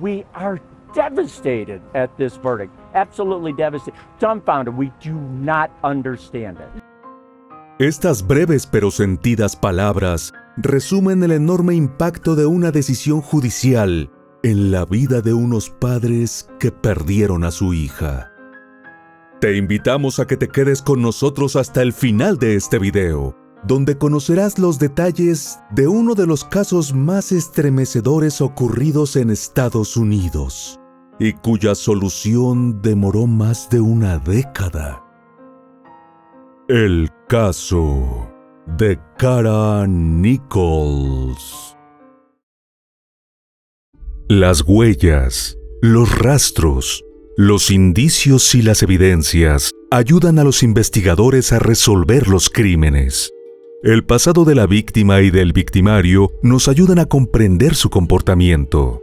We are devastated at this verdict. Absolutely devastated. Dumbfounded. We do not understand it. Estas breves pero sentidas palabras resumen el enorme impacto de una decisión judicial en la vida de unos padres que perdieron a su hija. Te invitamos a que te quedes con nosotros hasta el final de este video, donde conocerás los detalles de uno de los casos más estremecedores ocurridos en Estados Unidos, y cuya solución demoró más de una década. El caso de Kara Nichols. Las huellas, los rastros, los indicios y las evidencias ayudan a los investigadores a resolver los crímenes. El pasado de la víctima y del victimario nos ayudan a comprender su comportamiento.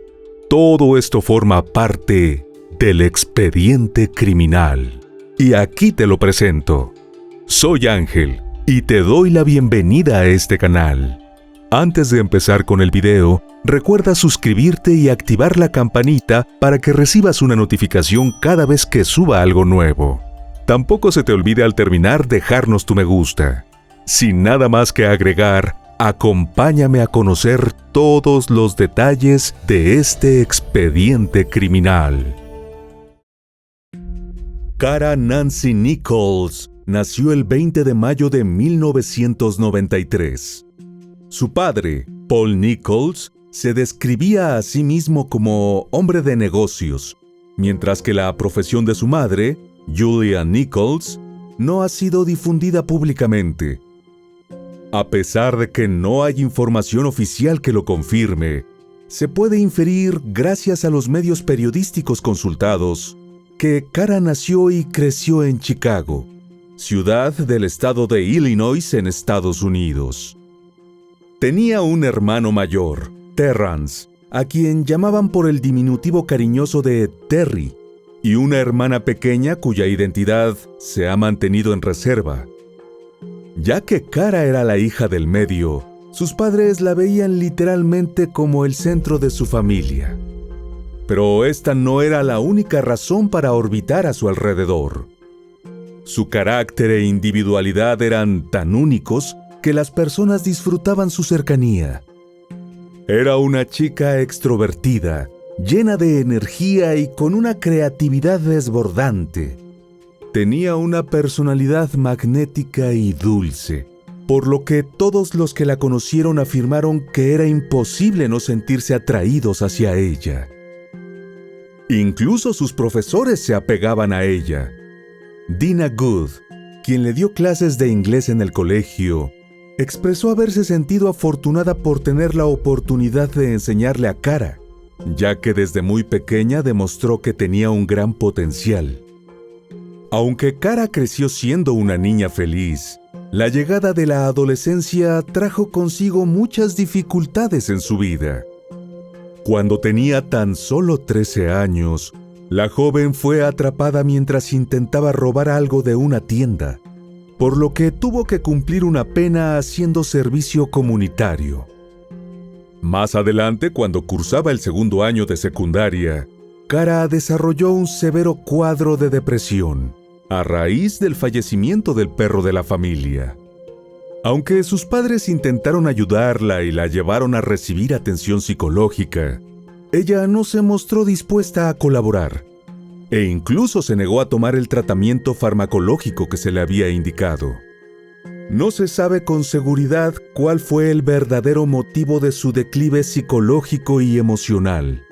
Todo esto forma parte del expediente criminal. Y aquí te lo presento. Soy Ángel y te doy la bienvenida a este canal. Antes de empezar con el video, recuerda suscribirte y activar la campanita para que recibas una notificación cada vez que suba algo nuevo. Tampoco se te olvide al terminar dejarnos tu me gusta. Sin nada más que agregar, acompáñame a conocer todos los detalles de este expediente criminal. Kara Nancy Nichols nació el 20 de mayo de 1993. Su padre, Paul Nichols, se describía a sí mismo como hombre de negocios, mientras que la profesión de su madre, Julia Nichols, no ha sido difundida públicamente. A pesar de que no hay información oficial que lo confirme, se puede inferir, gracias a los medios periodísticos consultados, que Kara nació y creció en Chicago, ciudad del estado de Illinois en Estados Unidos. Tenía un hermano mayor, Terrance, a quien llamaban por el diminutivo cariñoso de Terry, y una hermana pequeña cuya identidad se ha mantenido en reserva. Ya que Kara era la hija del medio, sus padres la veían literalmente como el centro de su familia. Pero esta no era la única razón para orbitar a su alrededor. Su carácter e individualidad eran tan únicos que las personas disfrutaban su cercanía. Era una chica extrovertida, llena de energía y con una creatividad desbordante. Tenía una personalidad magnética y dulce, por lo que todos los que la conocieron afirmaron que era imposible no sentirse atraídos hacia ella. Incluso sus profesores se apegaban a ella. Dina Good, quien le dio clases de inglés en el colegio, expresó haberse sentido afortunada por tener la oportunidad de enseñarle a Kara, ya que desde muy pequeña demostró que tenía un gran potencial. Aunque Kara creció siendo una niña feliz, la llegada de la adolescencia trajo consigo muchas dificultades en su vida. Cuando tenía tan solo 13 años, la joven fue atrapada mientras intentaba robar algo de una tienda, por lo que tuvo que cumplir una pena haciendo servicio comunitario. Más adelante, cuando cursaba el segundo año de secundaria, Kara desarrolló un severo cuadro de depresión, a raíz del fallecimiento del perro de la familia. Aunque sus padres intentaron ayudarla y la llevaron a recibir atención psicológica, ella no se mostró dispuesta a colaborar, e incluso se negó a tomar el tratamiento farmacológico que se le había indicado. No se sabe con seguridad cuál fue el verdadero motivo de su declive psicológico y emocional,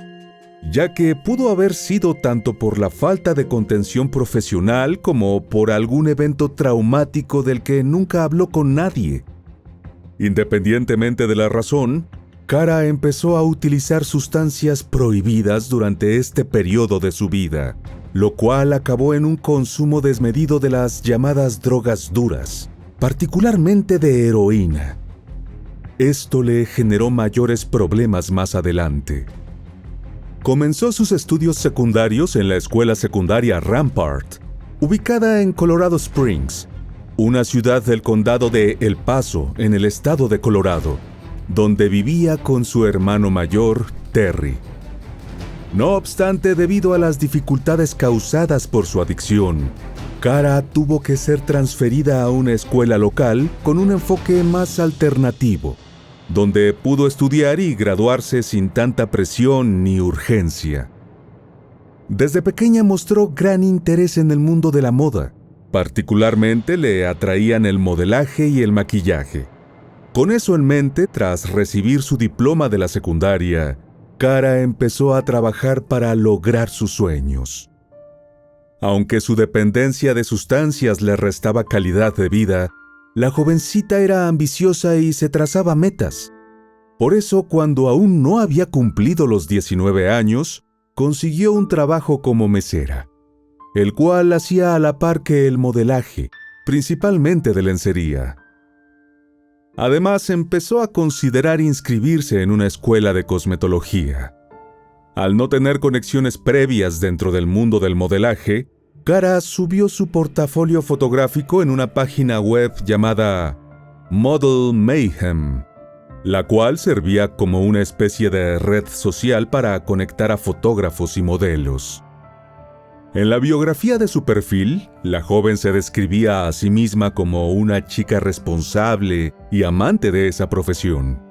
ya que pudo haber sido tanto por la falta de contención profesional como por algún evento traumático del que nunca habló con nadie. Independientemente de la razón, Kara empezó a utilizar sustancias prohibidas durante este periodo de su vida, lo cual acabó en un consumo desmedido de las llamadas drogas duras, particularmente de heroína. Esto le generó mayores problemas más adelante. Comenzó sus estudios secundarios en la escuela secundaria Rampart, ubicada en Colorado Springs, una ciudad del condado de El Paso, en el estado de Colorado, donde vivía con su hermano mayor, Terry. No obstante, debido a las dificultades causadas por su adicción, Kara tuvo que ser transferida a una escuela local con un enfoque más alternativo, donde pudo estudiar y graduarse sin tanta presión ni urgencia. Desde pequeña mostró gran interés en el mundo de la moda. Particularmente le atraían el modelaje y el maquillaje. Con eso en mente, tras recibir su diploma de la secundaria, Kara empezó a trabajar para lograr sus sueños. Aunque su dependencia de sustancias le restaba calidad de vida, la jovencita era ambiciosa y se trazaba metas. Por eso, cuando aún no había cumplido los 19 años, consiguió un trabajo como mesera, el cual hacía a la par que el modelaje, principalmente de lencería. Además, empezó a considerar inscribirse en una escuela de cosmetología. Al no tener conexiones previas dentro del mundo del modelaje, Kara subió su portafolio fotográfico en una página web llamada Model Mayhem, la cual servía como una especie de red social para conectar a fotógrafos y modelos. En la biografía de su perfil, la joven se describía a sí misma como una chica responsable y amante de esa profesión.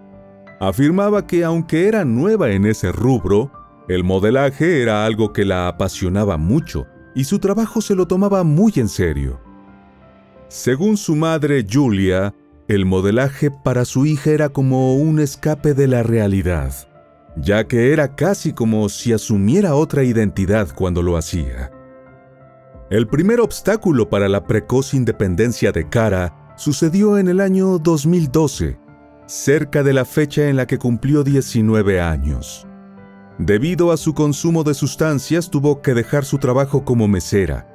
Afirmaba que aunque era nueva en ese rubro, el modelaje era algo que la apasionaba mucho y su trabajo se lo tomaba muy en serio. Según su madre Julia, el modelaje para su hija era como un escape de la realidad, ya que era casi como si asumiera otra identidad cuando lo hacía. El primer obstáculo para la precoz independencia de Kara sucedió en el año 2012, cerca de la fecha en la que cumplió 19 años. Debido a su consumo de sustancias, tuvo que dejar su trabajo como mesera.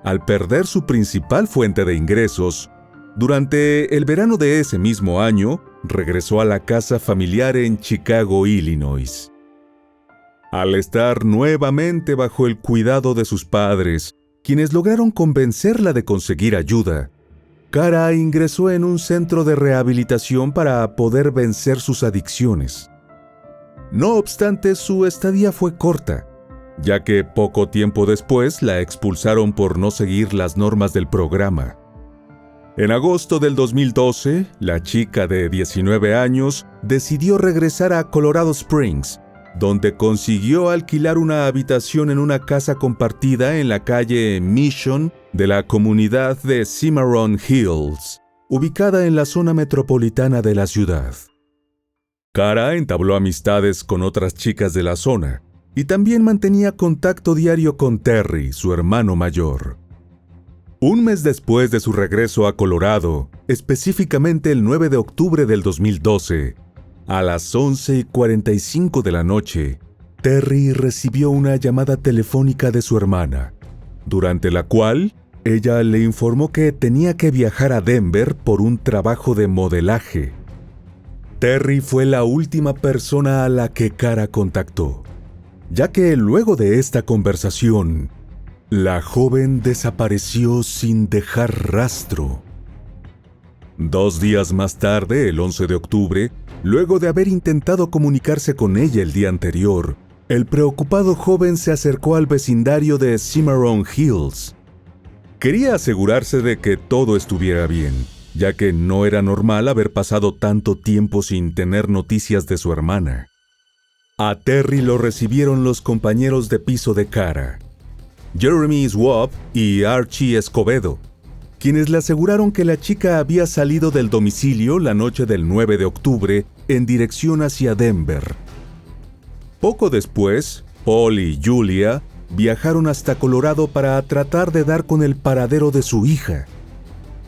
Al perder su principal fuente de ingresos, durante el verano de ese mismo año, regresó a la casa familiar en Chicago, Illinois. Al estar nuevamente bajo el cuidado de sus padres, quienes lograron convencerla de conseguir ayuda, Kara ingresó en un centro de rehabilitación para poder vencer sus adicciones. No obstante, su estadía fue corta, ya que poco tiempo después la expulsaron por no seguir las normas del programa. En agosto del 2012, la chica de 19 años decidió regresar a Colorado Springs, donde consiguió alquilar una habitación en una casa compartida en la calle Mission de la comunidad de Cimarron Hills, ubicada en la zona metropolitana de la ciudad. Kara entabló amistades con otras chicas de la zona y también mantenía contacto diario con Terry, su hermano mayor. Un mes después de su regreso a Colorado, específicamente el 9 de octubre del 2012, a las 11:45 de la noche, Terry recibió una llamada telefónica de su hermana, durante la cual ella le informó que tenía que viajar a Denver por un trabajo de modelaje. Terry fue la última persona a la que Kara contactó, ya que luego de esta conversación, la joven desapareció sin dejar rastro. 2 días más tarde, el 11 de octubre, luego de haber intentado comunicarse con ella el día anterior, el preocupado joven se acercó al vecindario de Cimarron Hills. Quería asegurarse de que todo estuviera bien, ya que no era normal haber pasado tanto tiempo sin tener noticias de su hermana. A Terry lo recibieron los compañeros de piso de Kara, Jeremy Schwab y Archie Escobedo, quienes le aseguraron que la chica había salido del domicilio la noche del 9 de octubre en dirección hacia Denver. Poco después, Paul y Julia viajaron hasta Colorado para tratar de dar con el paradero de su hija.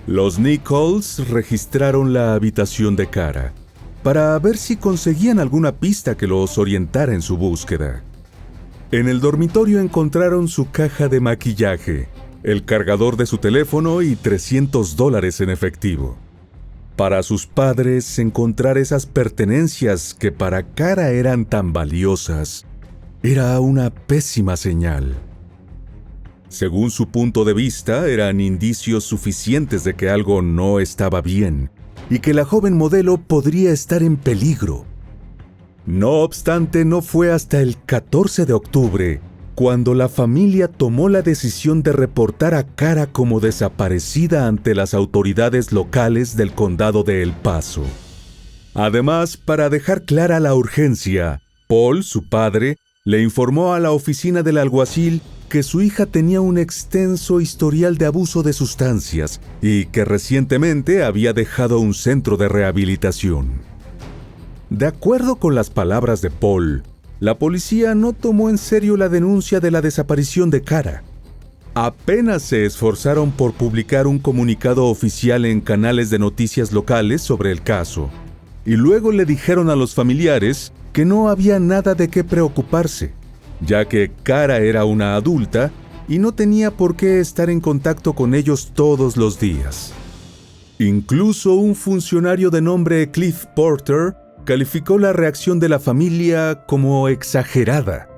Los Nichols registraron la habitación de Kara para ver si conseguían alguna pista que los orientara en su búsqueda. En el dormitorio encontraron su caja de maquillaje, el cargador de su teléfono y $300 en efectivo. Para sus padres, encontrar esas pertenencias que para Kara eran tan valiosas era una pésima señal. Según su punto de vista, eran indicios suficientes de que algo no estaba bien y que la joven modelo podría estar en peligro. No obstante, no fue hasta el 14 de octubre cuando la familia tomó la decisión de reportar a Cara como desaparecida ante las autoridades locales del condado de El Paso. Además, para dejar clara la urgencia, Paul, su padre, le informó a la oficina del alguacil que su hija tenía un extenso historial de abuso de sustancias y que recientemente había dejado un centro de rehabilitación. De acuerdo con las palabras de Paul, la policía no tomó en serio la denuncia de la desaparición de Cara. Apenas se esforzaron por publicar un comunicado oficial en canales de noticias locales sobre el caso, y luego le dijeron a los familiares que no había nada de qué preocuparse, ya que Cara era una adulta y no tenía por qué estar en contacto con ellos todos los días. Incluso un funcionario de nombre Cliff Porter calificó la reacción de la familia como exagerada.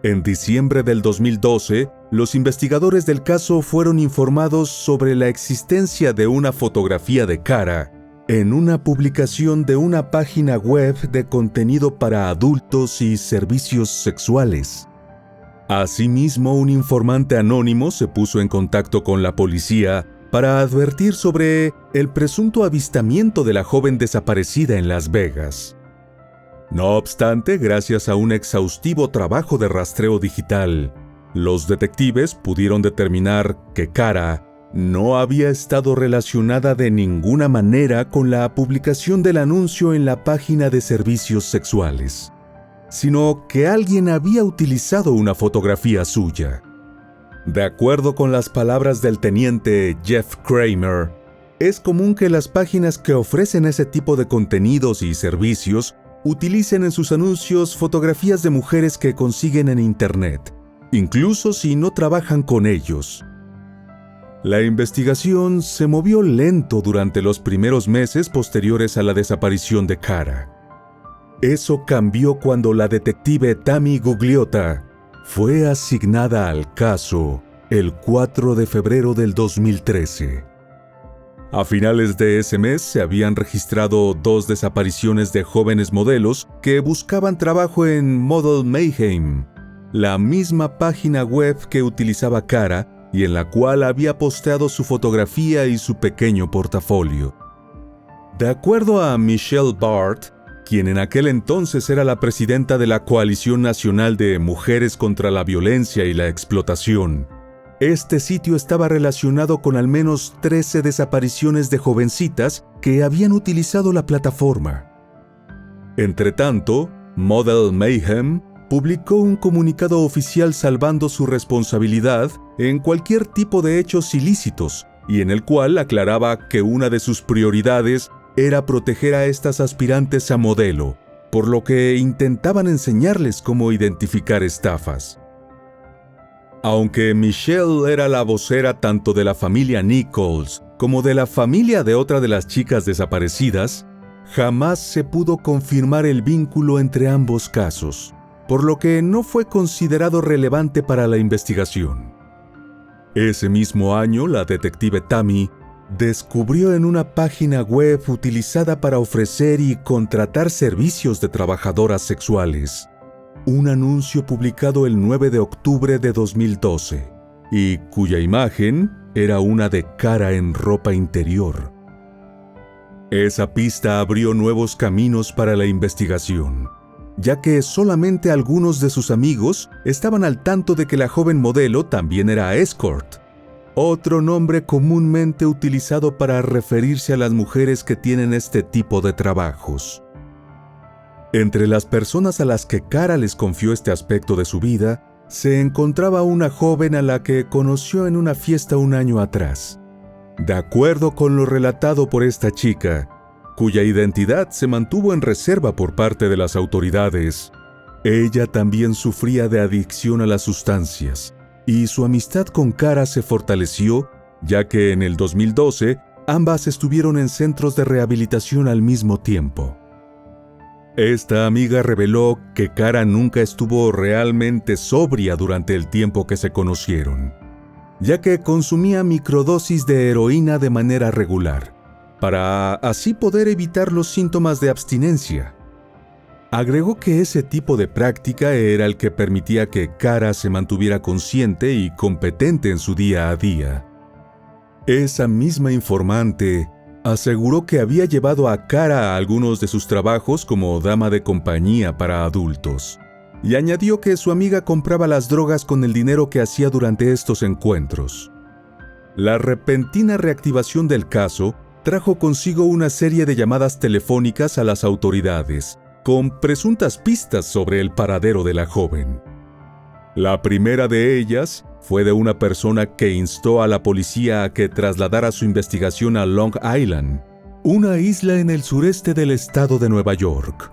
En diciembre del 2012, los investigadores del caso fueron informados sobre la existencia de una fotografía de Cara en una publicación de una página web de contenido para adultos y servicios sexuales. Asimismo, un informante anónimo se puso en contacto con la policía para advertir sobre el presunto avistamiento de la joven desaparecida en Las Vegas. No obstante, gracias a un exhaustivo trabajo de rastreo digital, los detectives pudieron determinar que Cara no había estado relacionada de ninguna manera con la publicación del anuncio en la página de servicios sexuales, sino que alguien había utilizado una fotografía suya. De acuerdo con las palabras del teniente Jeff Kramer, es común que las páginas que ofrecen ese tipo de contenidos y servicios utilicen en sus anuncios fotografías de mujeres que consiguen en Internet, incluso si no trabajan con ellos. La investigación se movió lento durante los primeros meses posteriores a la desaparición de Cara. Eso cambió cuando la detective Tammy Gugliotta fue asignada al caso el 4 de febrero del 2013. A finales de ese mes se habían registrado 2 desapariciones de jóvenes modelos que buscaban trabajo en Model Mayhem, la misma página web que utilizaba Cara y en la cual había posteado su fotografía y su pequeño portafolio. De acuerdo a Michelle Bart, quien en aquel entonces era la presidenta de la Coalición Nacional de Mujeres contra la Violencia y la Explotación, este sitio estaba relacionado con al menos 13 desapariciones de jovencitas que habían utilizado la plataforma. Entretanto, Model Mayhem publicó un comunicado oficial salvando su responsabilidad en cualquier tipo de hechos ilícitos y en el cual aclaraba que una de sus prioridades era proteger a estas aspirantes a modelo, por lo que intentaban enseñarles cómo identificar estafas. Aunque Michelle era la vocera tanto de la familia Nichols como de la familia de otra de las chicas desaparecidas, jamás se pudo confirmar el vínculo entre ambos casos, por lo que no fue considerado relevante para la investigación. Ese mismo año, la detective Tammy descubrió en una página web utilizada para ofrecer y contratar servicios de trabajadoras sexuales un anuncio publicado el 9 de octubre de 2012 y cuya imagen era una de Cara en ropa interior. Esa pista abrió nuevos caminos para la investigación, ya que solamente algunos de sus amigos estaban al tanto de que la joven modelo también era escort, otro nombre comúnmente utilizado para referirse a las mujeres que tienen este tipo de trabajos. Entre las personas a las que Cara les confió este aspecto de su vida, se encontraba una joven a la que conoció en una fiesta un año atrás. De acuerdo con lo relatado por esta chica, cuya identidad se mantuvo en reserva por parte de las autoridades, ella también sufría de adicción a las sustancias, y su amistad con Cara se fortaleció, ya que en el 2012 ambas estuvieron en centros de rehabilitación al mismo tiempo. Esta amiga reveló que Cara nunca estuvo realmente sobria durante el tiempo que se conocieron, ya que consumía microdosis de heroína de manera regular, para así poder evitar los síntomas de abstinencia. Agregó que ese tipo de práctica era el que permitía que Kara se mantuviera consciente y competente en su día a día. Esa misma informante aseguró que había llevado a Kara a algunos de sus trabajos como dama de compañía para adultos, y añadió que su amiga compraba las drogas con el dinero que hacía durante estos encuentros. La repentina reactivación del caso trajo consigo una serie de llamadas telefónicas a las autoridades, con presuntas pistas sobre el paradero de la joven. La primera de ellas fue de una persona que instó a la policía a que trasladara su investigación a Long Island, una isla en el sureste del estado de Nueva York.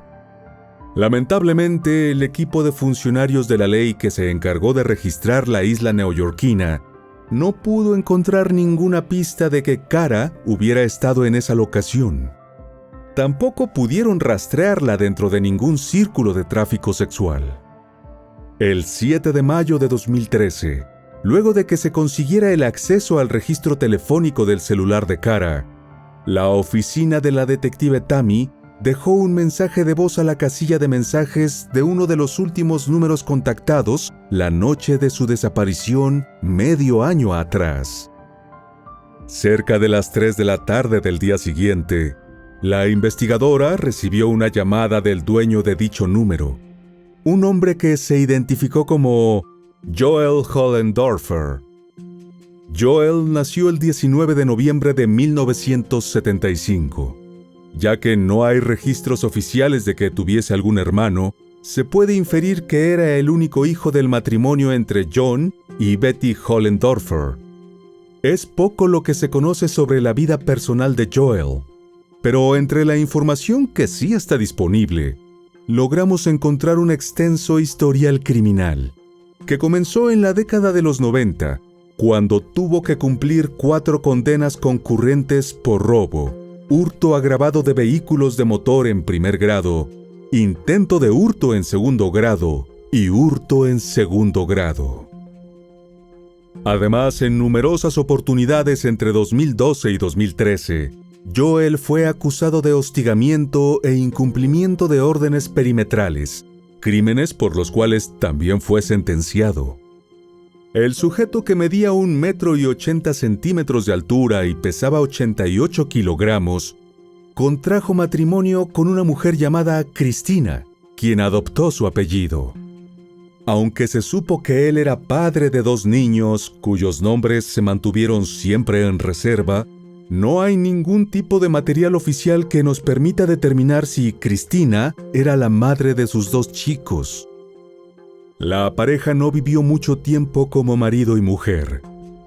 Lamentablemente, el equipo de funcionarios de la ley que se encargó de registrar la isla neoyorquina no pudo encontrar ninguna pista de que Kara hubiera estado en esa locación. Tampoco pudieron rastrearla dentro de ningún círculo de tráfico sexual. El 7 de mayo de 2013, luego de que se consiguiera el acceso al registro telefónico del celular de Kara, la oficina de la detective Tammy dejó un mensaje de voz a la casilla de mensajes de uno de los últimos números contactados la noche de su desaparición medio año atrás. Cerca de las 3 de la tarde del día siguiente, la investigadora recibió una llamada del dueño de dicho número, un hombre que se identificó como Joel Hollendorfer. Joel nació el 19 de noviembre de 1975. Ya que no hay registros oficiales de que tuviese algún hermano, se puede inferir que era el único hijo del matrimonio entre John y Betty Hollendorfer. Es poco lo que se conoce sobre la vida personal de Joel, pero entre la información que sí está disponible, logramos encontrar un extenso historial criminal, que comenzó en la década de los 90, cuando tuvo que cumplir 4 condenas concurrentes por robo, hurto agravado de vehículos de motor en primer grado, intento de hurto en segundo grado y hurto en segundo grado. Además, en numerosas oportunidades entre 2012 y 2013, Joel fue acusado de hostigamiento e incumplimiento de órdenes perimetrales, crímenes por los cuales también fue sentenciado. El sujeto, que medía 1,80 m de altura y pesaba 88 kilogramos, contrajo matrimonio con una mujer llamada Cristina, quien adoptó su apellido. Aunque se supo que él era padre de 2 niños, cuyos nombres se mantuvieron siempre en reserva, no hay ningún tipo de material oficial que nos permita determinar si Cristina era la madre de sus 2 chicos. La pareja no vivió mucho tiempo como marido y mujer,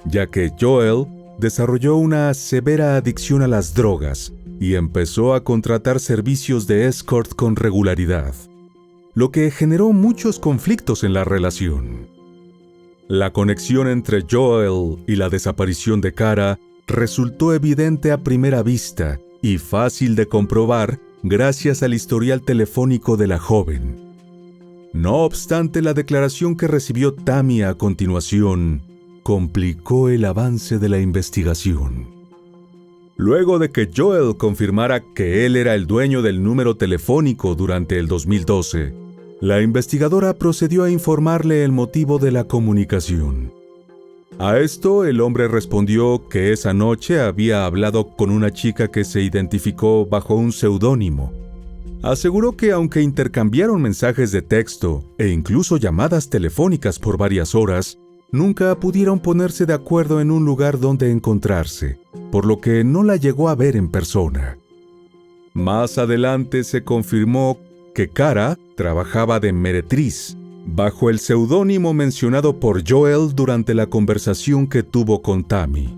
ya que Joel desarrolló una severa adicción a las drogas y empezó a contratar servicios de escort con regularidad, lo que generó muchos conflictos en la relación. La conexión entre Joel y la desaparición de Kara resultó evidente a primera vista y fácil de comprobar gracias al historial telefónico de la joven. No obstante, la declaración que recibió Tammy a continuación complicó el avance de la investigación. Luego de que Joel confirmara que él era el dueño del número telefónico durante el 2012, la investigadora procedió a informarle el motivo de la comunicación. A esto, el hombre respondió que esa noche había hablado con una chica que se identificó bajo un seudónimo. Aseguró que aunque intercambiaron mensajes de texto e incluso llamadas telefónicas por varias horas, nunca pudieron ponerse de acuerdo en un lugar donde encontrarse, por lo que no la llegó a ver en persona. Más adelante se confirmó que Kara trabajaba de meretriz, bajo el seudónimo mencionado por Joel durante la conversación que tuvo con Tammy.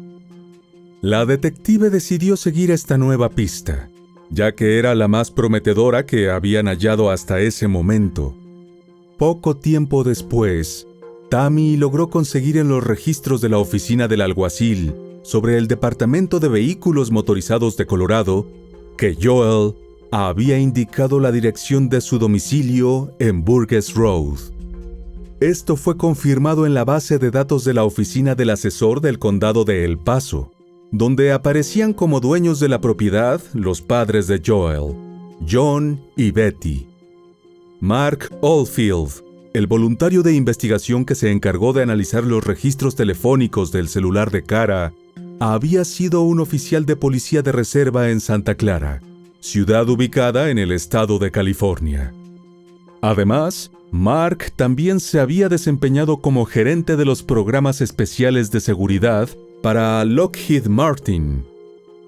La detective decidió seguir esta nueva pista, ya que era la más prometedora que habían hallado hasta ese momento. Poco tiempo después, Tammy logró conseguir en los registros de la oficina del alguacil sobre el Departamento de Vehículos Motorizados de Colorado que Joel había indicado la dirección de su domicilio en Burgess Road. Esto fue confirmado en la base de datos de la oficina del asesor del condado de El Paso, donde aparecían como dueños de la propiedad los padres de Joel, John y Betty. Mark Oldfield, el voluntario de investigación que se encargó de analizar los registros telefónicos del celular de Kara, había sido un oficial de policía de reserva en Santa Clara, ciudad ubicada en el estado de California. Además, Mark también se había desempeñado como gerente de los programas especiales de seguridad para Lockheed Martin,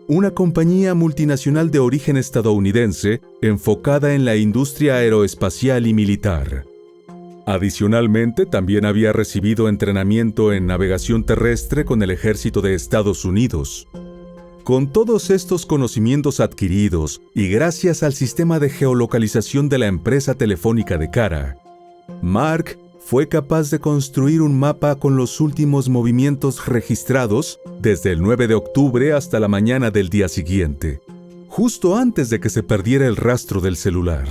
una compañía multinacional de origen estadounidense enfocada en la industria aeroespacial y militar. Adicionalmente, también había recibido entrenamiento en navegación terrestre con el ejército de Estados Unidos. Con todos estos conocimientos adquiridos y gracias al sistema de geolocalización de la empresa telefónica de Kara, Mark fue capaz de construir un mapa con los últimos movimientos registrados desde el 9 de octubre hasta la mañana del día siguiente, justo antes de que se perdiera el rastro del celular.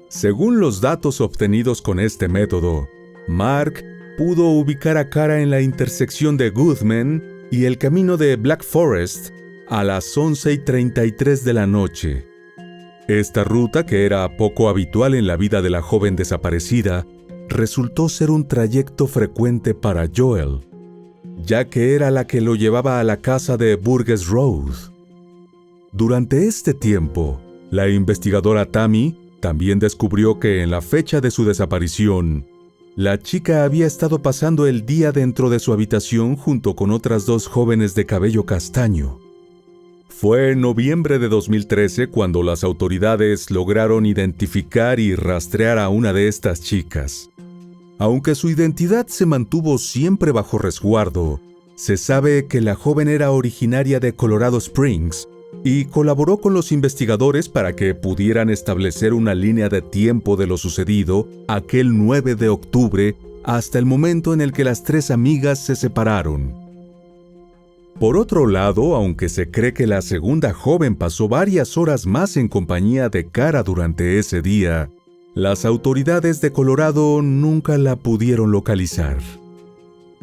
Según los datos obtenidos con este método, Mark pudo ubicar a Kara en la intersección de Goodman y el camino de Black Forest a las 11:33 de la noche. Esta ruta, que era poco habitual en la vida de la joven desaparecida, resultó ser un trayecto frecuente para Joel, ya que era la que lo llevaba a la casa de Burgess Road. Durante este tiempo, la investigadora Tammy también descubrió que en la fecha de su desaparición, la chica había estado pasando el día dentro de su habitación junto con otras dos jóvenes de cabello castaño. Fue en noviembre de 2013 cuando las autoridades lograron identificar y rastrear a una de estas chicas. Aunque su identidad se mantuvo siempre bajo resguardo, se sabe que la joven era originaria de Colorado Springs y colaboró con los investigadores para que pudieran establecer una línea de tiempo de lo sucedido aquel 9 de octubre hasta el momento en el que las tres amigas se separaron. Por otro lado, aunque se cree que la segunda joven pasó varias horas más en compañía de Kara durante ese día, las autoridades de Colorado nunca la pudieron localizar.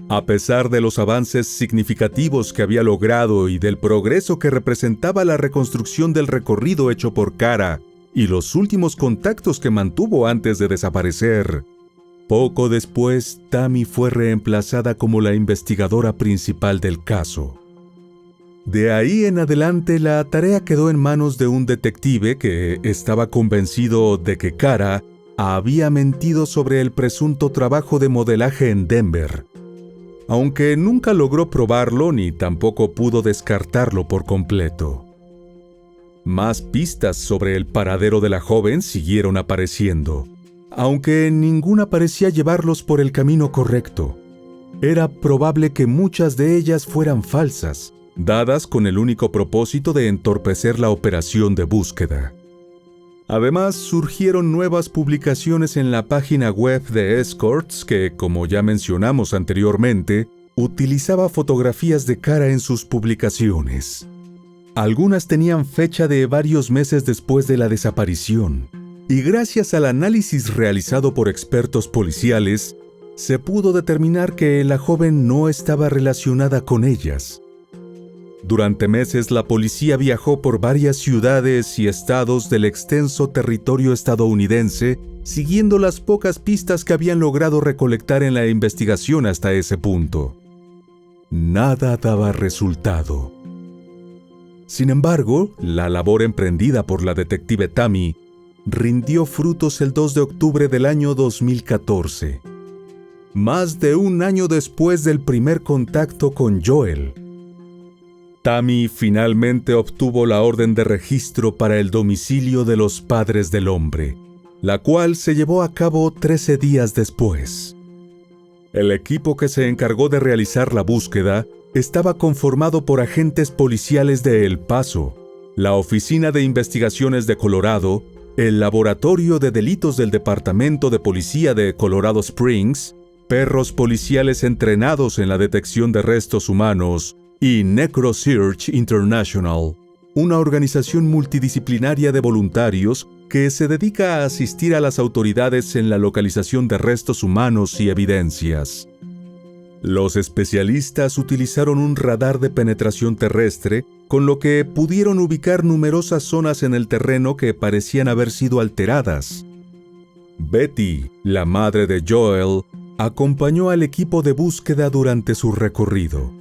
A pesar de los avances significativos que había logrado y del progreso que representaba la reconstrucción del recorrido hecho por Kara y los últimos contactos que mantuvo antes de desaparecer, poco después Tammy fue reemplazada como la investigadora principal del caso. De ahí en adelante la tarea quedó en manos de un detective que estaba convencido de que Kara había mentido sobre el presunto trabajo de modelaje en Denver, aunque nunca logró probarlo ni tampoco pudo descartarlo por completo. Más pistas sobre el paradero de la joven siguieron apareciendo, aunque ninguna parecía llevarlos por el camino correcto. Era probable que muchas de ellas fueran falsas, dadas con el único propósito de entorpecer la operación de búsqueda. Además, surgieron nuevas publicaciones en la página web de Escorts que, como ya mencionamos anteriormente, utilizaba fotografías de Kara en sus publicaciones. Algunas tenían fecha de varios meses después de la desaparición, y gracias al análisis realizado por expertos policiales, se pudo determinar que la joven no estaba relacionada con ellas. Durante meses la policía viajó por varias ciudades y estados del extenso territorio estadounidense, siguiendo las pocas pistas que habían logrado recolectar en la investigación hasta ese punto. Nada daba resultado. Sin embargo, la labor emprendida por la detective Tammy rindió frutos el 2 de octubre del año 2014, más de un año después del primer contacto con Joel. Tammy finalmente obtuvo la orden de registro para el domicilio de los padres del hombre, la cual se llevó a cabo 13 días después. El equipo que se encargó de realizar la búsqueda estaba conformado por agentes policiales de El Paso, la Oficina de Investigaciones de Colorado, el Laboratorio de Delitos del Departamento de Policía de Colorado Springs, perros policiales entrenados en la detección de restos humanos, y NecroSearch International, una organización multidisciplinaria de voluntarios que se dedica a asistir a las autoridades en la localización de restos humanos y evidencias. Los especialistas utilizaron un radar de penetración terrestre, con lo que pudieron ubicar numerosas zonas en el terreno que parecían haber sido alteradas, Betty, la madre de Joel, acompañó al equipo de búsqueda durante su recorrido,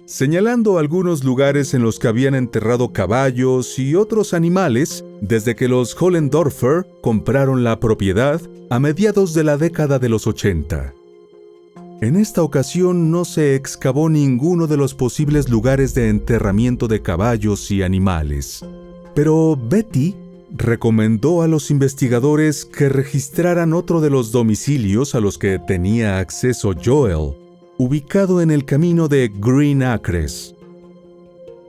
señalando algunos lugares en los que habían enterrado caballos y otros animales desde que los Hollendorfer compraron la propiedad a mediados de la década de los 80. En esta ocasión no se excavó ninguno de los posibles lugares de enterramiento de caballos y animales, pero Betty recomendó a los investigadores que registraran otro de los domicilios a los que tenía acceso Joel, ubicado en el camino de Green Acres.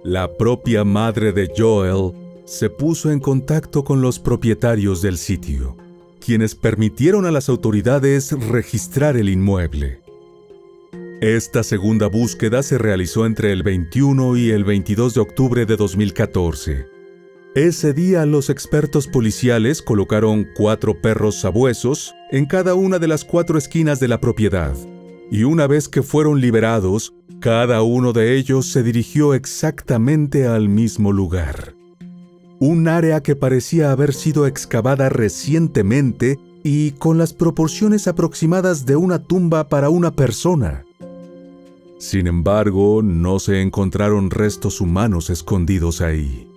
La propia madre de Joel se puso en contacto con los propietarios del sitio, quienes permitieron a las autoridades registrar el inmueble. Esta segunda búsqueda se realizó entre el 21 y el 22 de octubre de 2014. Ese día los expertos policiales colocaron 4 perros sabuesos en cada una de las 4 esquinas de la propiedad, y una vez que fueron liberados, cada uno de ellos se dirigió exactamente al mismo lugar. Un área que parecía haber sido excavada recientemente y con las proporciones aproximadas de una tumba para una persona. Sin embargo, no se encontraron restos humanos escondidos ahí.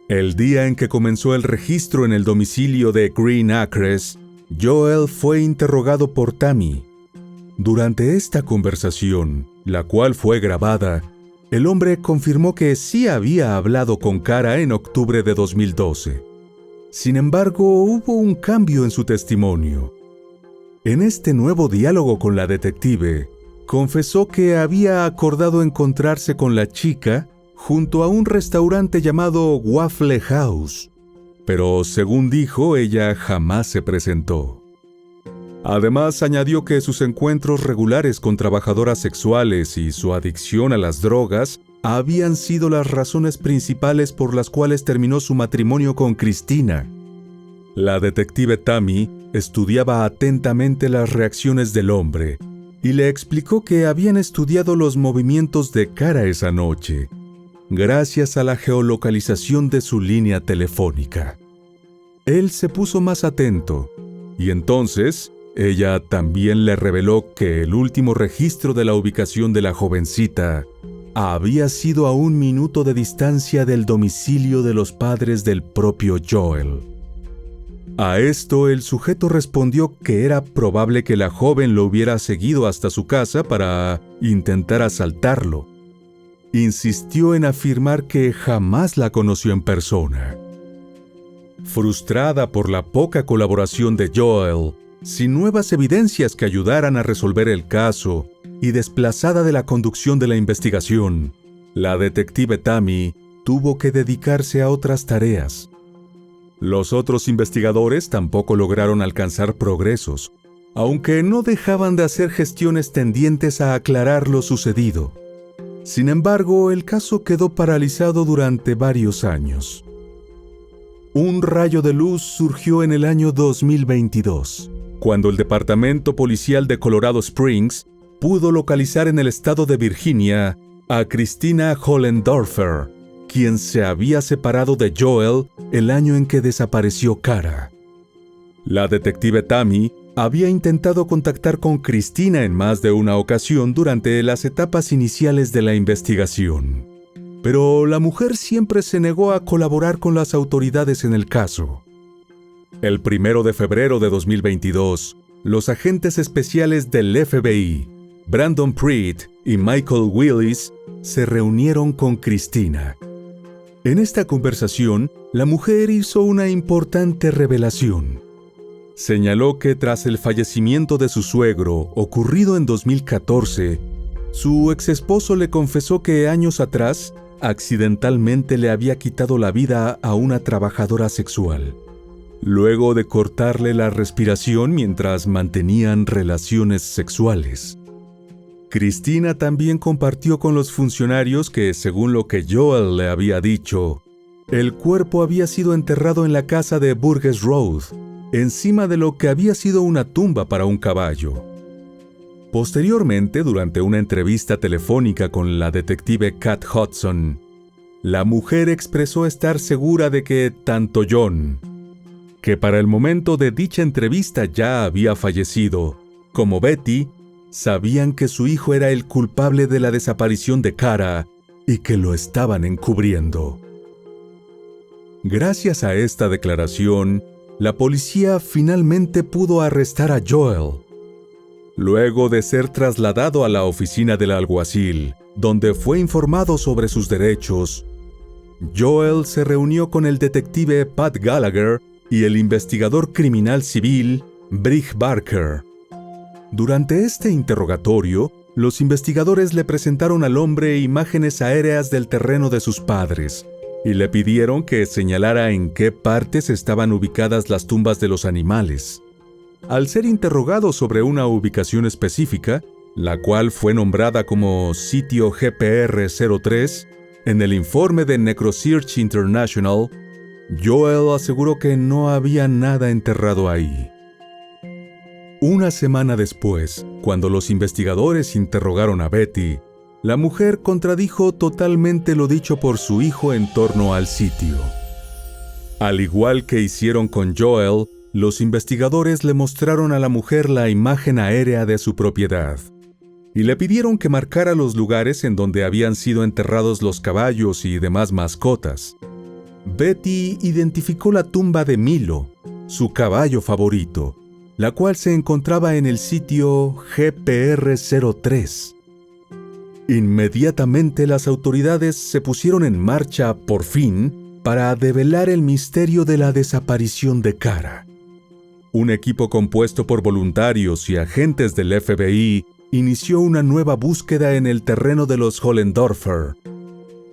El día en que comenzó el registro en el domicilio de Green Acres, Joel fue interrogado por Tammy. Durante esta conversación, la cual fue grabada, el hombre confirmó que sí había hablado con Kara en octubre de 2012. Sin embargo, hubo un cambio en su testimonio. En este nuevo diálogo con la detective, confesó que había acordado encontrarse con la chica junto a un restaurante llamado Waffle House, pero según dijo, ella jamás se presentó. Además, añadió que sus encuentros regulares con trabajadoras sexuales y su adicción a las drogas habían sido las razones principales por las cuales terminó su matrimonio con Christina. La detective Tammy estudiaba atentamente las reacciones del hombre y le explicó que habían estudiado los movimientos de Kara esa noche, gracias a la geolocalización de su línea telefónica. Él se puso más atento, y entonces ella también le reveló que el último registro de la ubicación de la jovencita había sido a 1 minuto de distancia del domicilio de los padres del propio Joel. A esto el sujeto respondió que era probable que la joven lo hubiera seguido hasta su casa para intentar asaltarlo. Insistió en afirmar que jamás la conoció en persona. Frustrada por la poca colaboración de Joel, sin nuevas evidencias que ayudaran a resolver el caso y desplazada de la conducción de la investigación, la detective Tammy tuvo que dedicarse a otras tareas. Los otros investigadores tampoco lograron alcanzar progresos, aunque no dejaban de hacer gestiones tendientes a aclarar lo sucedido. Sin embargo, el caso quedó paralizado durante varios años. Un rayo de luz surgió en el año 2022, cuando el Departamento Policial de Colorado Springs pudo localizar en el estado de Virginia a Christina Hollendorfer, quien se había separado de Joel el año en que desapareció Kara. La detective Tammy había intentado contactar con Christina en más de una ocasión durante las etapas iniciales de la investigación, pero la mujer siempre se negó a colaborar con las autoridades en el caso. El 1 de febrero de 2022, los agentes especiales del FBI, Brandon Preet y Michael Willis, se reunieron con Christina. En esta conversación, la mujer hizo una importante revelación. Señaló que tras el fallecimiento de su suegro, ocurrido en 2014, su exesposo le confesó que años atrás, accidentalmente le había quitado la vida a una trabajadora sexual, luego de cortarle la respiración mientras mantenían relaciones sexuales. Christina también compartió con los funcionarios que, según lo que Joel le había dicho, el cuerpo había sido enterrado en la casa de Burgess Road, encima de lo que había sido una tumba para un caballo. Posteriormente, durante una entrevista telefónica con la detective Kat Hudson, la mujer expresó estar segura de que tanto John, que para el momento de dicha entrevista ya había fallecido, como Betty, sabían que su hijo era el culpable de la desaparición de Kara y que lo estaban encubriendo. Gracias a esta declaración, la policía finalmente pudo arrestar a Joel. Luego de ser trasladado a la oficina del alguacil, donde fue informado sobre sus derechos, Joel se reunió con el detective Pat Gallagher y el investigador criminal civil Brig Barker. Durante este interrogatorio, los investigadores le presentaron al hombre imágenes aéreas del terreno de sus padres y le pidieron que señalara en qué partes estaban ubicadas las tumbas de los animales. Al ser interrogado sobre una ubicación específica, la cual fue nombrada como Sitio GPR 03, en el informe de NecroSearch International, Joel aseguró que no había nada enterrado ahí. Una semana después, cuando los investigadores interrogaron a Betty, la mujer contradijo totalmente lo dicho por su hijo en torno al sitio. Al igual que hicieron con Joel, los investigadores le mostraron a la mujer la imagen aérea de su propiedad y le pidieron que marcara los lugares en donde habían sido enterrados los caballos y demás mascotas. Betty identificó la tumba de Milo, su caballo favorito, la cual se encontraba en el sitio GPR 03. Inmediatamente las autoridades se pusieron en marcha, por fin, para develar el misterio de la desaparición de Kara. Un equipo compuesto por voluntarios y agentes del FBI inició una nueva búsqueda en el terreno de los Hollendorfer.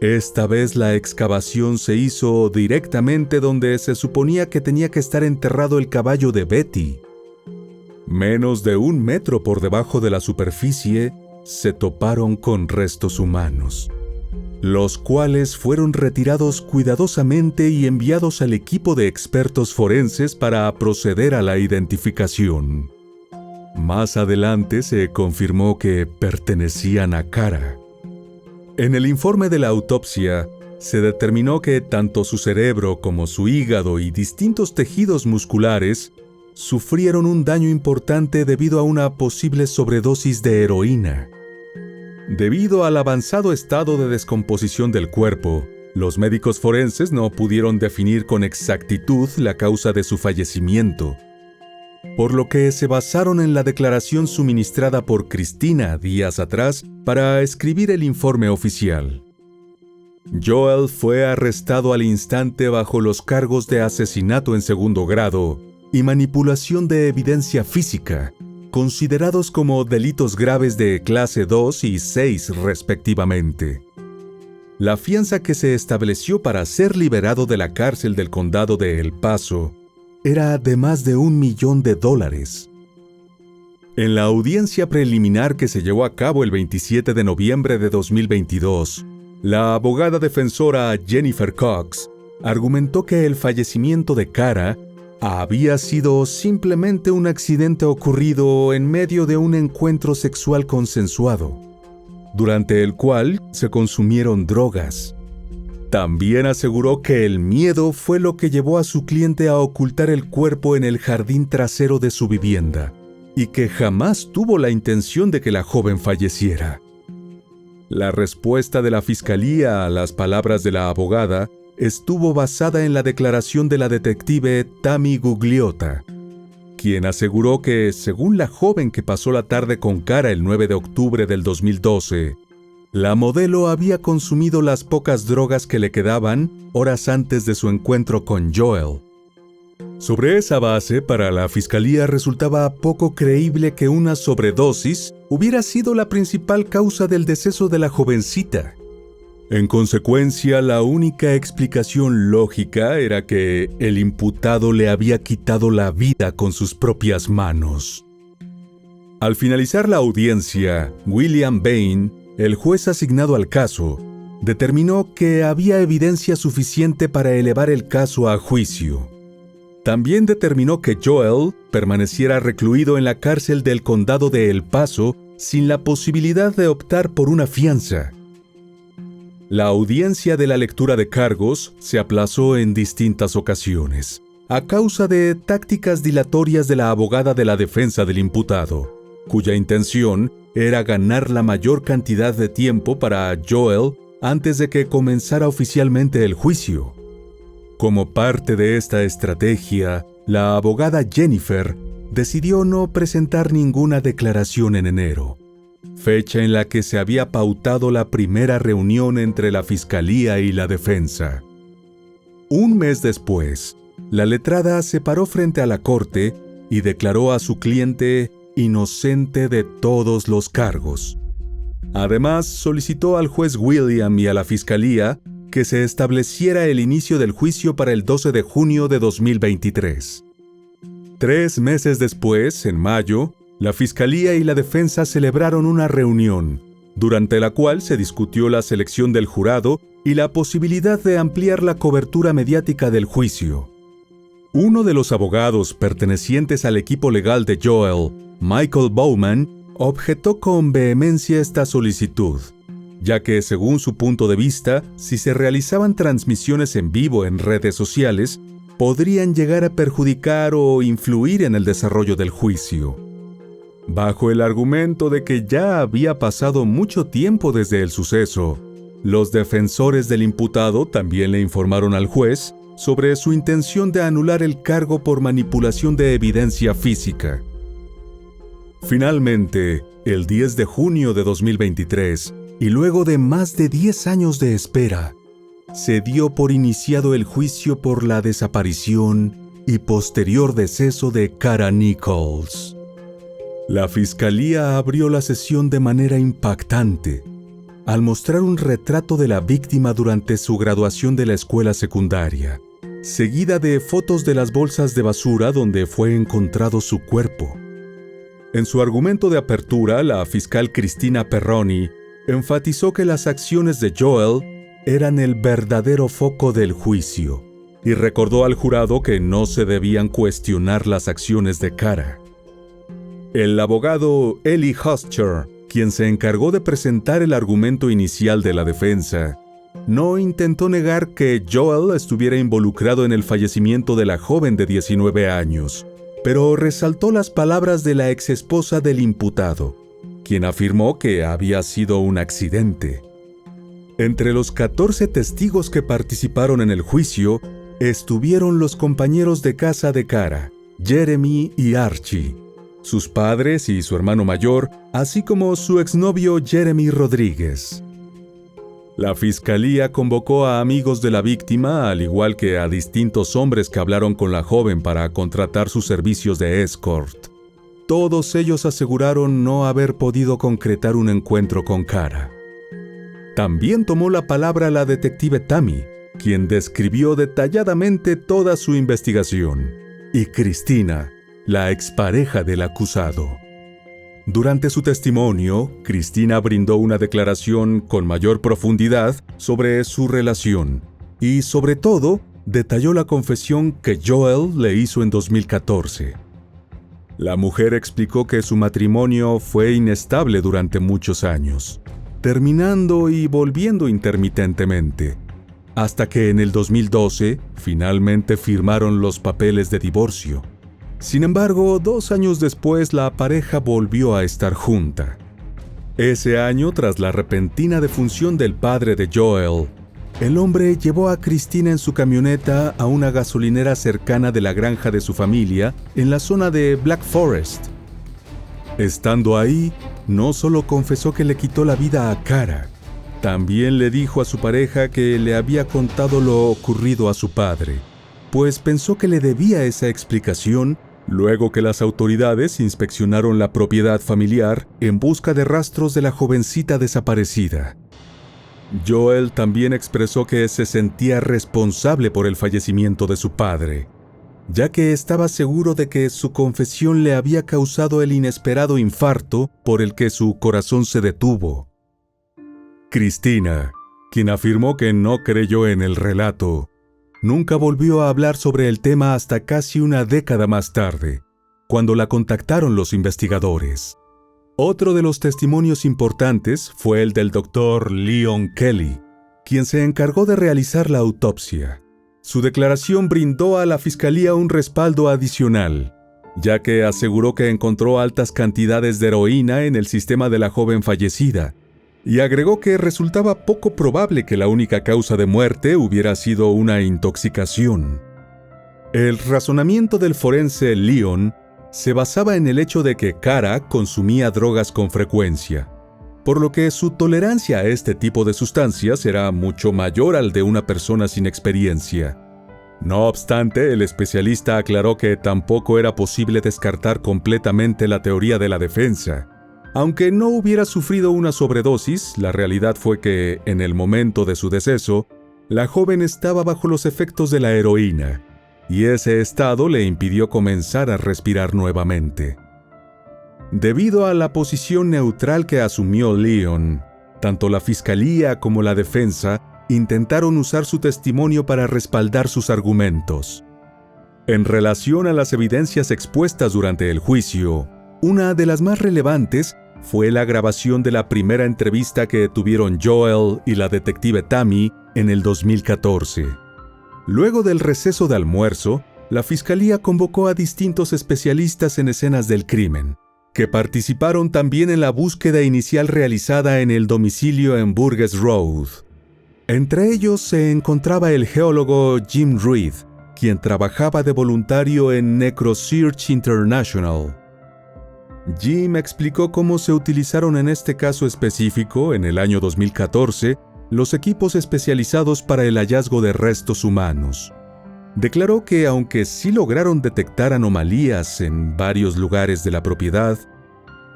Esta vez la excavación se hizo directamente donde se suponía que tenía que estar enterrado el caballo de Betty. Menos de 1 metro por debajo de la superficie, se toparon con restos humanos, los cuales fueron retirados cuidadosamente y enviados al equipo de expertos forenses para proceder a la identificación. Más adelante se confirmó que pertenecían a Kara. En el informe de la autopsia, se determinó que tanto su cerebro como su hígado y distintos tejidos musculares sufrieron un daño importante debido a una posible sobredosis de heroína. Debido al avanzado estado de descomposición del cuerpo, los médicos forenses no pudieron definir con exactitud la causa de su fallecimiento, por lo que se basaron en la declaración suministrada por Cristina días atrás para escribir el informe oficial. Joel fue arrestado al instante bajo los cargos de asesinato en segundo grado y manipulación de evidencia física, considerados como delitos graves de clase 2 y 6 respectivamente. La fianza que se estableció para ser liberado de la cárcel del condado de El Paso era de más de $1 millón. En la audiencia preliminar que se llevó a cabo el 27 de noviembre de 2022, la abogada defensora Jennifer Cox argumentó que el fallecimiento de Kara había sido simplemente un accidente ocurrido en medio de un encuentro sexual consensuado, durante el cual se consumieron drogas. También aseguró que el miedo fue lo que llevó a su cliente a ocultar el cuerpo en el jardín trasero de su vivienda, y que jamás tuvo la intención de que la joven falleciera. La respuesta de la fiscalía a las palabras de la abogada estuvo basada en la declaración de la detective Tammy Gugliotta, quien aseguró que, según la joven que pasó la tarde con Kara el 9 de octubre del 2012, la modelo había consumido las pocas drogas que le quedaban horas antes de su encuentro con Joel. Sobre esa base, para la fiscalía resultaba poco creíble que una sobredosis hubiera sido la principal causa del deceso de la jovencita. En consecuencia, la única explicación lógica era que el imputado le había quitado la vida con sus propias manos. Al finalizar la audiencia, William Bain, el juez asignado al caso, determinó que había evidencia suficiente para elevar el caso a juicio. También determinó que Joel permaneciera recluido en la cárcel del condado de El Paso sin la posibilidad de optar por una fianza. La audiencia de la lectura de cargos se aplazó en distintas ocasiones, a causa de tácticas dilatorias de la abogada de la defensa del imputado, cuya intención era ganar la mayor cantidad de tiempo para Joel antes de que comenzara oficialmente el juicio. Como parte de esta estrategia, la abogada Jennifer decidió no presentar ninguna declaración en enero, fecha en la que se había pautado la primera reunión entre la fiscalía y la defensa. Un mes después, la letrada se paró frente a la corte y declaró a su cliente inocente de todos los cargos. Además, solicitó al juez William y a la fiscalía que se estableciera el inicio del juicio para el 12 de junio de 2023. 3 meses después, en mayo, la fiscalía y la defensa celebraron una reunión, durante la cual se discutió la selección del jurado y la posibilidad de ampliar la cobertura mediática del juicio. Uno de los abogados pertenecientes al equipo legal de Joel, Michael Bowman, objetó con vehemencia esta solicitud, ya que, según su punto de vista, si se realizaban transmisiones en vivo en redes sociales, podrían llegar a perjudicar o influir en el desarrollo del juicio. Bajo el argumento de que ya había pasado mucho tiempo desde el suceso, los defensores del imputado también le informaron al juez sobre su intención de anular el cargo por manipulación de evidencia física. Finalmente, el 10 de junio de 2023, y luego de más de 10 años de espera, se dio por iniciado el juicio por la desaparición y posterior deceso de Kara Nichols. La fiscalía abrió la sesión de manera impactante, al mostrar un retrato de la víctima durante su graduación de la escuela secundaria, seguida de fotos de las bolsas de basura donde fue encontrado su cuerpo. En su argumento de apertura, la fiscal Cristina Perroni enfatizó que las acciones de Joel eran el verdadero foco del juicio y recordó al jurado que no se debían cuestionar las acciones de Kara. El abogado Eli Hostcher, quien se encargó de presentar el argumento inicial de la defensa, no intentó negar que Joel estuviera involucrado en el fallecimiento de la joven de 19 años, pero resaltó las palabras de la exesposa del imputado, quien afirmó que había sido un accidente. Entre los 14 testigos que participaron en el juicio, estuvieron los compañeros de casa de Kara, Jeremy y Archie, sus padres y su hermano mayor, así como su exnovio Jeremy Rodríguez. La fiscalía convocó a amigos de la víctima, al igual que a distintos hombres que hablaron con la joven para contratar sus servicios de escort. Todos ellos aseguraron no haber podido concretar un encuentro con Kara. También tomó la palabra la detective Tammy, quien describió detalladamente toda su investigación, y Cristina, la expareja del acusado. Durante su testimonio, Cristina brindó una declaración con mayor profundidad sobre su relación y, sobre todo, detalló la confesión que Joel le hizo en 2014. La mujer explicó que su matrimonio fue inestable durante muchos años, terminando y volviendo intermitentemente, hasta que en el 2012 finalmente firmaron los papeles de divorcio. Sin embargo, 2 años después la pareja volvió a estar junta. Ese año, tras la repentina defunción del padre de Joel, el hombre llevó a Cristina en su camioneta a una gasolinera cercana de la granja de su familia en la zona de Black Forest. Estando ahí, no solo confesó que le quitó la vida a Kara, también le dijo a su pareja que le había contado lo ocurrido a su padre, pues pensó que le debía esa explicación luego que las autoridades inspeccionaron la propiedad familiar en busca de rastros de la jovencita desaparecida. Joel también expresó que se sentía responsable por el fallecimiento de su padre, ya que estaba seguro de que su confesión le había causado el inesperado infarto por el que su corazón se detuvo. Cristina, quien afirmó que no creyó en el relato, nunca volvió a hablar sobre el tema hasta casi una década más tarde, cuando la contactaron los investigadores. Otro de los testimonios importantes fue el del doctor Leon Kelly, quien se encargó de realizar la autopsia. Su declaración brindó a la fiscalía un respaldo adicional, ya que aseguró que encontró altas cantidades de heroína en el sistema de la joven fallecida, y agregó que resultaba poco probable que la única causa de muerte hubiera sido una intoxicación. El razonamiento del forense Leon se basaba en el hecho de que Kara consumía drogas con frecuencia, por lo que su tolerancia a este tipo de sustancias era mucho mayor al de una persona sin experiencia. No obstante, el especialista aclaró que tampoco era posible descartar completamente la teoría de la defensa. Aunque no hubiera sufrido una sobredosis, la realidad fue que, en el momento de su deceso, la joven estaba bajo los efectos de la heroína, y ese estado le impidió comenzar a respirar nuevamente. Debido a la posición neutral que asumió Leon, tanto la fiscalía como la defensa intentaron usar su testimonio para respaldar sus argumentos. En relación a las evidencias expuestas durante el juicio, una de las más relevantes fue la grabación de la primera entrevista que tuvieron Joel y la detective Tammy en el 2014. Luego del receso de almuerzo, la fiscalía convocó a distintos especialistas en escenas del crimen, que participaron también en la búsqueda inicial realizada en el domicilio en Burgess Road. Entre ellos se encontraba el geólogo Jim Reed, quien trabajaba de voluntario en NecroSearch International. Jim explicó cómo se utilizaron en este caso específico, en el año 2014, los equipos especializados para el hallazgo de restos humanos. Declaró que aunque sí lograron detectar anomalías en varios lugares de la propiedad,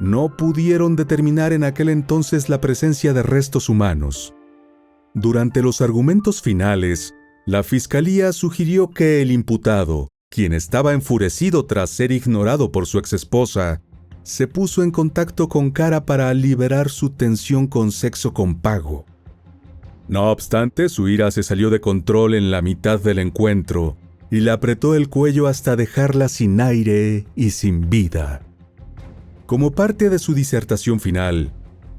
no pudieron determinar en aquel entonces la presencia de restos humanos. Durante los argumentos finales, la fiscalía sugirió que el imputado, quien estaba enfurecido tras ser ignorado por su exesposa, se puso en contacto con Kara para liberar su tensión con sexo con pago. No obstante, su ira se salió de control en la mitad del encuentro y le apretó el cuello hasta dejarla sin aire y sin vida. Como parte de su disertación final,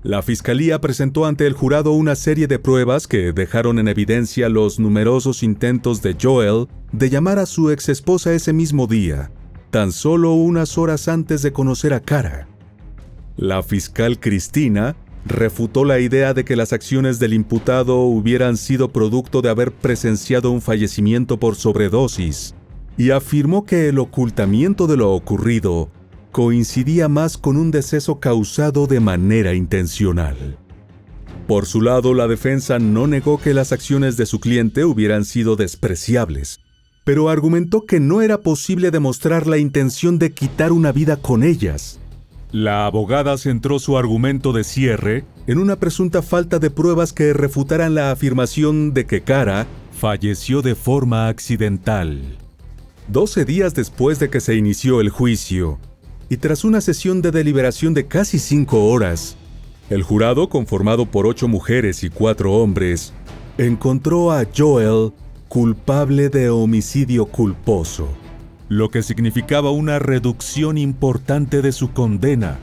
la fiscalía presentó ante el jurado una serie de pruebas que dejaron en evidencia los numerosos intentos de Joel de llamar a su exesposa ese mismo día, tan solo unas horas antes de conocer a Kara. La fiscal Cristina refutó la idea de que las acciones del imputado hubieran sido producto de haber presenciado un fallecimiento por sobredosis y afirmó que el ocultamiento de lo ocurrido coincidía más con un deceso causado de manera intencional. Por su lado, la defensa no negó que las acciones de su cliente hubieran sido despreciables, pero argumentó que no era posible demostrar la intención de quitar una vida con ellas. La abogada centró su argumento de cierre en una presunta falta de pruebas que refutaran la afirmación de que Kara falleció de forma accidental. 12 días después de que se inició el juicio, y tras una sesión de deliberación de casi 5 horas, el jurado, conformado por 8 mujeres y 4 hombres, encontró a Joel culpable de homicidio culposo, lo que significaba una reducción importante de su condena.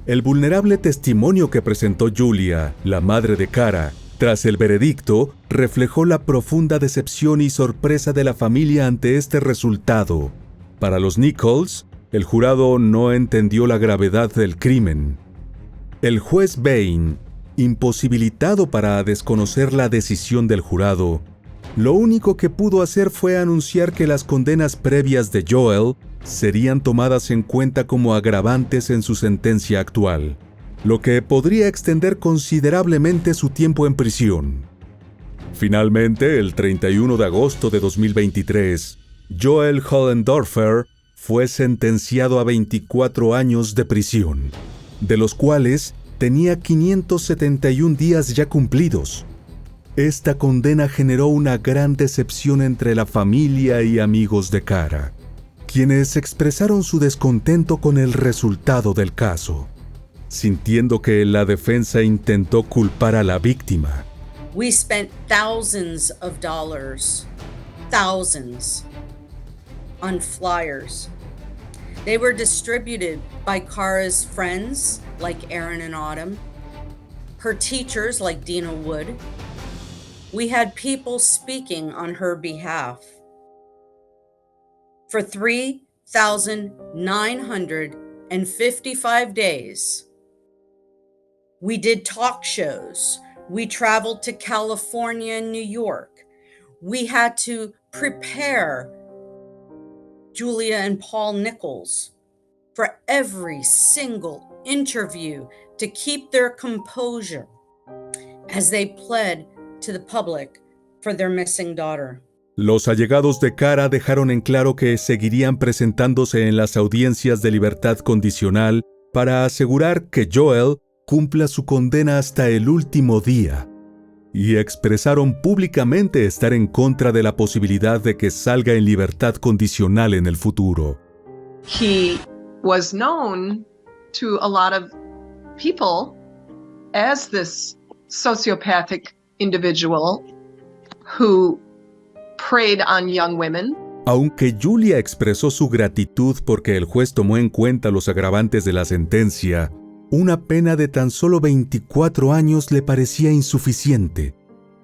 El vulnerable testimonio que presentó Julia, la madre de Kara, tras el veredicto, reflejó la profunda decepción y sorpresa de la familia ante este resultado. Para los Nichols, el jurado no entendió la gravedad del crimen. El juez Bain, imposibilitado para desconocer la decisión del jurado, lo único que pudo hacer fue anunciar que las condenas previas de Joel serían tomadas en cuenta como agravantes en su sentencia actual, lo que podría extender considerablemente su tiempo en prisión. Finalmente, el 31 de agosto de 2023, Joel Hollendorfer fue sentenciado a 24 años de prisión, de los cuales tenía 571 días ya cumplidos. Esta condena generó una gran decepción entre la familia y amigos de Kara, quienes expresaron su descontento con el resultado del caso, sintiendo que la defensa intentó culpar a la víctima. We spent thousands of dollars, thousands, on flyers. They were distributed by Kara's friends like Aaron and Autumn, her teachers like Dina Wood, We had people speaking on her behalf. For 3,955 days, we did talk shows. We traveled to California and New York. We had to prepare Julia and Paul Nichols for every single interview to keep their composure as they pled to the public for their missing daughter. Los allegados de Cara dejaron en claro que seguirían presentándose en las audiencias de libertad condicional para asegurar que Joel cumpla su condena hasta el último día, y expresaron públicamente estar en contra de la posibilidad de que salga en libertad condicional en el futuro. He was known to a lot of people as this sociopathic individual who preyed on young women. Aunque Julia expresó su gratitud porque el juez tomó en cuenta los agravantes de la sentencia, una pena de tan solo 24 años le parecía insuficiente,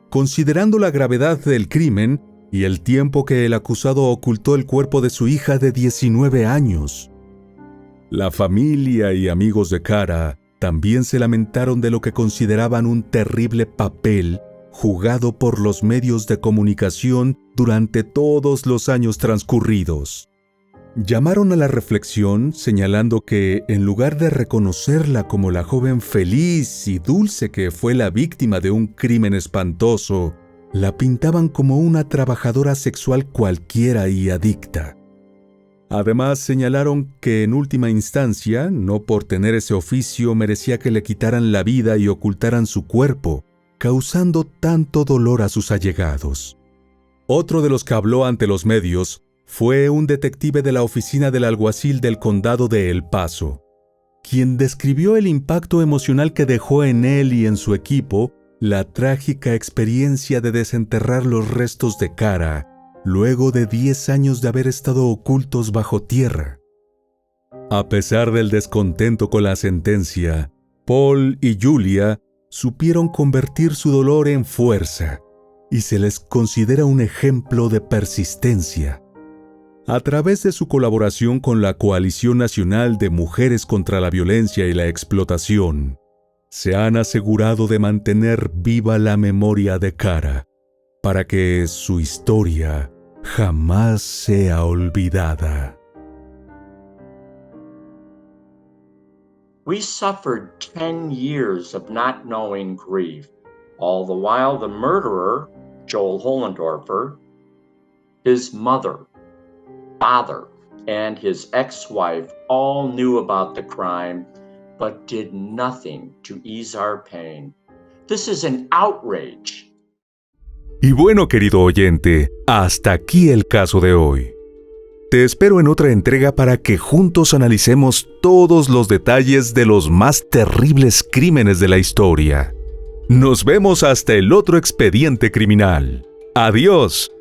considerando la gravedad del crimen y el tiempo que el acusado ocultó el cuerpo de su hija de 19 años. La familia y amigos de Cara también se lamentaron de lo que consideraban un terrible papel jugado por los medios de comunicación durante todos los años transcurridos. Llamaron a la reflexión señalando que, en lugar de reconocerla como la joven feliz y dulce que fue la víctima de un crimen espantoso, la pintaban como una trabajadora sexual cualquiera y adicta. Además, señalaron que en última instancia, no por tener ese oficio merecía que le quitaran la vida y ocultaran su cuerpo, causando tanto dolor a sus allegados. Otro de los que habló ante los medios fue un detective de la oficina del alguacil del condado de El Paso, quien describió el impacto emocional que dejó en él y en su equipo la trágica experiencia de desenterrar los restos de Cara luego de 10 años de haber estado ocultos bajo tierra. A pesar del descontento con la sentencia, Paul y Julia supieron convertir su dolor en fuerza y se les considera un ejemplo de persistencia. A través de su colaboración con la Coalición Nacional de Mujeres contra la Violencia y la Explotación, se han asegurado de mantener viva la memoria de Cara, para que su historia jamás sea olvidada. We suffered 10 years of not knowing grief. All the while, the murderer, Joel Hollendorfer, his mother, father, and his ex-wife all knew about the crime, but did nothing to ease our pain. This is an outrage. Y bueno, querido oyente, hasta aquí el caso de hoy. Te espero en otra entrega para que juntos analicemos todos los detalles de los más terribles crímenes de la historia. Nos vemos hasta el otro expediente criminal. ¡Adiós!